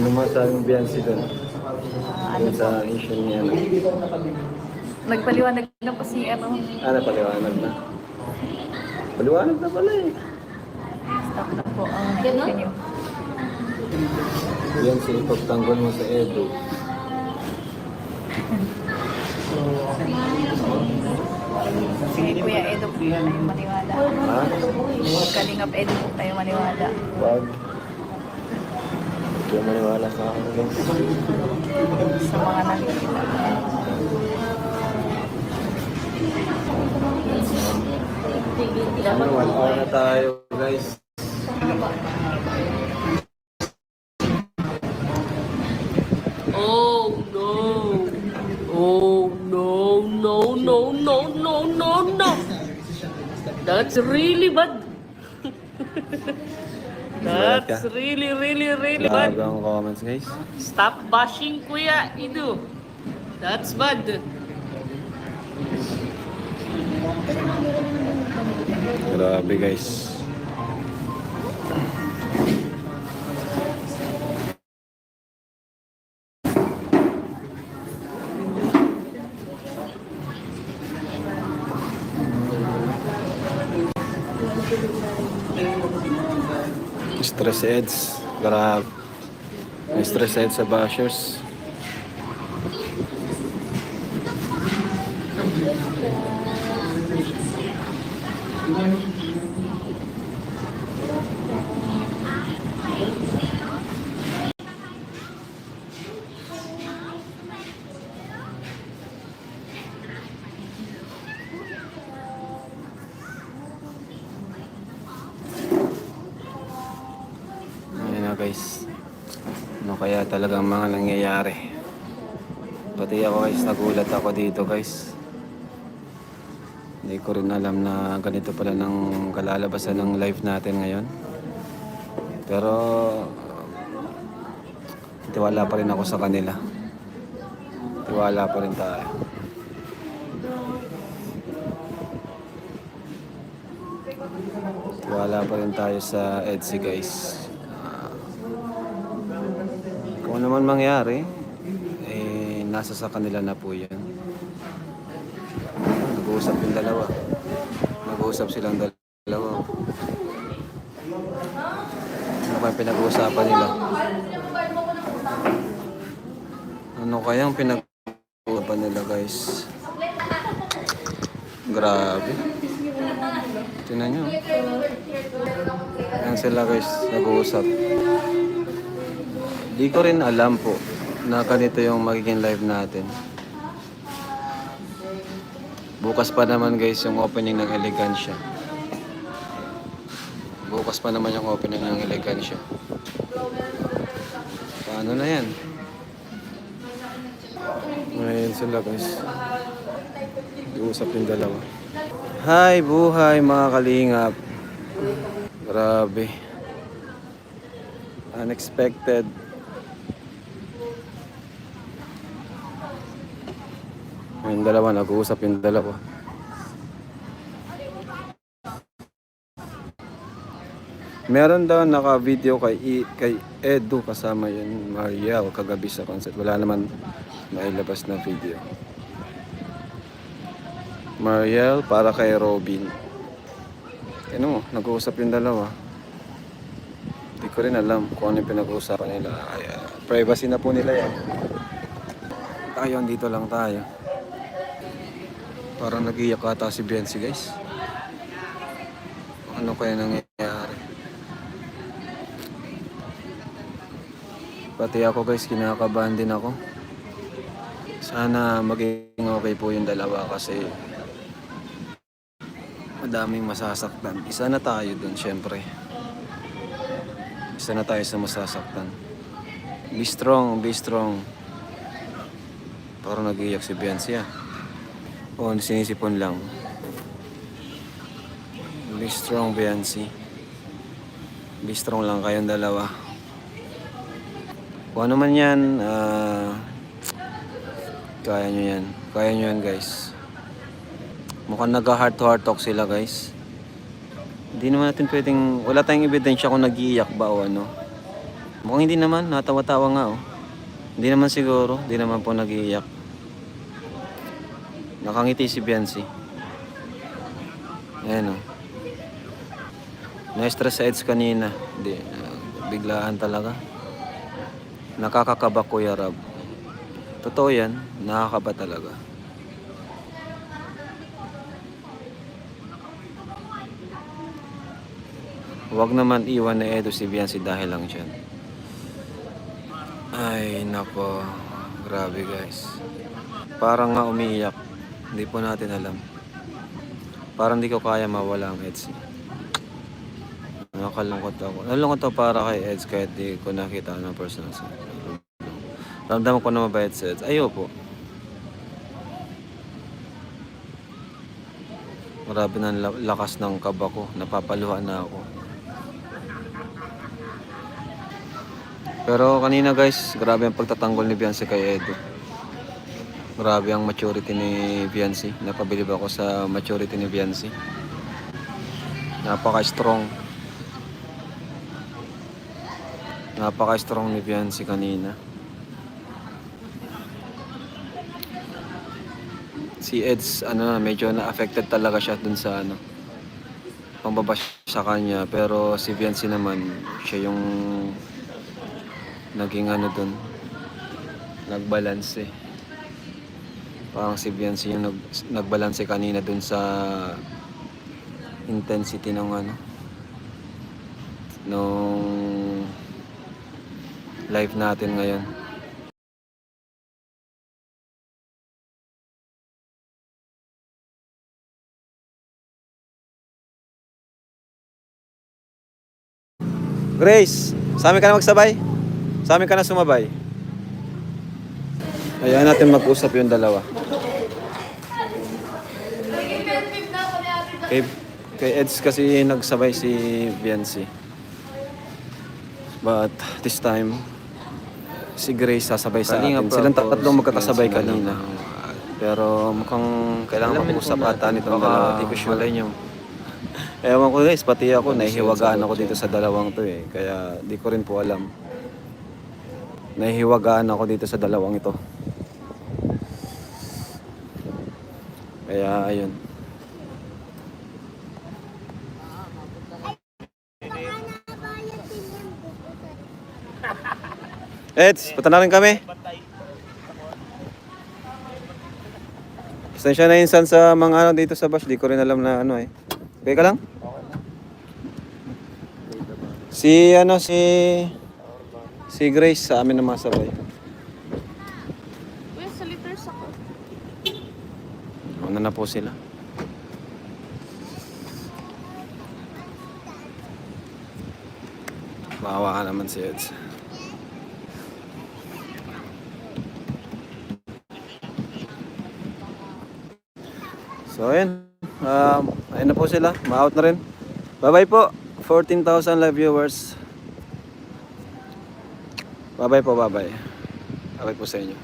Ano masabi ng Beyonce doon? Ano Doon po? sa issue niya. Nagpaliwanag na po si ano. Paliwanag na. Paliwanag na pala eh. Stop na po ang continue. Beyonce, ipagtanggol mo sa Edo. Sige Kuya Edo po tayo maniwala. Ha? Kalingap Edo po tayo maniwala. Wag. Hindi maniwala sa akin guys. Sa mga nakikita. Ano, 1 hour na tayo guys. Oh no! Oh no, no, no, no, no, no, no! That's really bad! That's really, really, really bad! Grabe ang comments guys. Stop bashing Kuya Edo! That's bad! Grabe guys. Stress heads. Grabe. May stress heads sa bashers. Ayun na guys. Ano kaya talagang mga nangyayari? Pati ako guys, nagulat ako dito guys. Hindi ko rin alam na ganito pala ng kalalabasan ng live natin ngayon. Pero tiwala pa rin ako sa kanila. Tiwala pa rin tayo. Tiwala pa rin tayo sa EDSI guys. Kung ano man mangyari, eh, nasa sa kanila na po yan. Nag-uusap yung dalawa. Nag-uusap silang dalawa. Ano kayang pinag-uusapan nila? Ano kayang pinag-uusapan nila guys? Grabe. Tingnan nyo. Yan sila guys, nag-uusap. Di ko rin alam po na ganito yung magiging live natin. Bukas pa naman guys yung opening ng Elegansya. Bukas pa naman yung opening ng Elegansya. Paano na yan? Ngayon sila guys. Iusap yung dalawa. Hi buhay mga kalingap. Grabe. Unexpected. Yung dalawa, nag-uusap yung dalawa. Meron daw naka-video kay Edu kasama yun, Mariel, kagabi sa concert. Wala naman nailabas na video. Mariel para kay Robin. Ano, nag-uusap yung dalawa. Hindi ko rin alam kung ano yung pinag-uusapan nila. Ay, privacy na po nila yan. Tayo, dito lang tayo. Parang nag-iyak ata si Beyonce guys. Ano kaya nangyayari? Pati ako guys, kinakabahan din ako. Sana maging okay po yung dalawa kasi madaming masasaktan. Isa na tayo dun syempre. Isa na tayo sa masasaktan. Be strong, be strong. Parang nag-iyak si Beyonce ah. O, sinisipon lang. Be strong, Beyonce. Be strong lang kayong dalawa. Kung ano man yan, kaya nyo yan. Kaya nyo yan, guys. Mukhang nag-heart to heart talk sila, guys. Hindi naman natin pwedeng... Wala tayong ebidensya kung nag-iiyak ba o ano. Mukhang hindi naman, natawa-tawa nga oh. Hindi naman siguro, hindi naman po nag-iiyak. Nakangiti si Biancy. Ayan oh. Na-stress sa EDS kanina. Hindi, biglaan talaga. Nakakakaba Kuya Rab. Totoo yan, nakakaba talaga. Huwag naman iwan ni Edo si Biancy dahil lang dyan. Ay, nako. Grabe guys. Parang nga umiiyak. Hindi po natin alam. Parang di ko kaya mawala ang Eds. Nakakalungkot ako. Nalungkot ako para kay Eds kahit di ko nakita ng personal. Ramdaman ko na mabait si Eds. Ayaw po. Marami ng lakas ng kaba ko. Napapaluhan na ako. Pero kanina guys, grabe ang pagtatanggol ni Biancy kay Edo. Grabe ang maturity ni Biancy. Napabilib ako sa maturity ni Biancy. Napaka-strong. Napaka-strong ni Biancy kanina. Si Eds, medyo na-affected talaga siya dun sa pambabash sa kanya. Pero si Biancy naman, siya yung naging dun, nagbalance. Parang si Biancy yung nagbalance kanina dun sa intensity ng nung live natin ngayon. Grace, sa amin ka na magsabay? Sa amin ka na sumabay? Ayan natin mag-usap yung dalawa. Kay Eds kasi nagsabay si Biancy. But this time, si Grace sasabay sa atin. Silang tatlong magkakasabay kanina. Pero mukhang kailangan mag-usap ata nitong dalawa. Di ko sure. Ewan ko guys, pati ako, nahihiwagaan ako dito sa dalawang to eh. Kaya di ko rin po alam. Nahihiwagaan ako dito sa dalawang ito. Kaya ayun. Eds, punta na rin kami. Pasensya na insan sa mga dito sa bus. Di ko rin alam na eh. Okay ka lang? Si Grace sa amin na masabay. Kuya, sa liters ako. Ano na po sila? Maawa ka naman si Eds. So ayun, ayun na po sila, ma-out na rin. Bye bye po, 14,000 live viewers. Bye bye po, bye bye. Bye bye po sa inyo.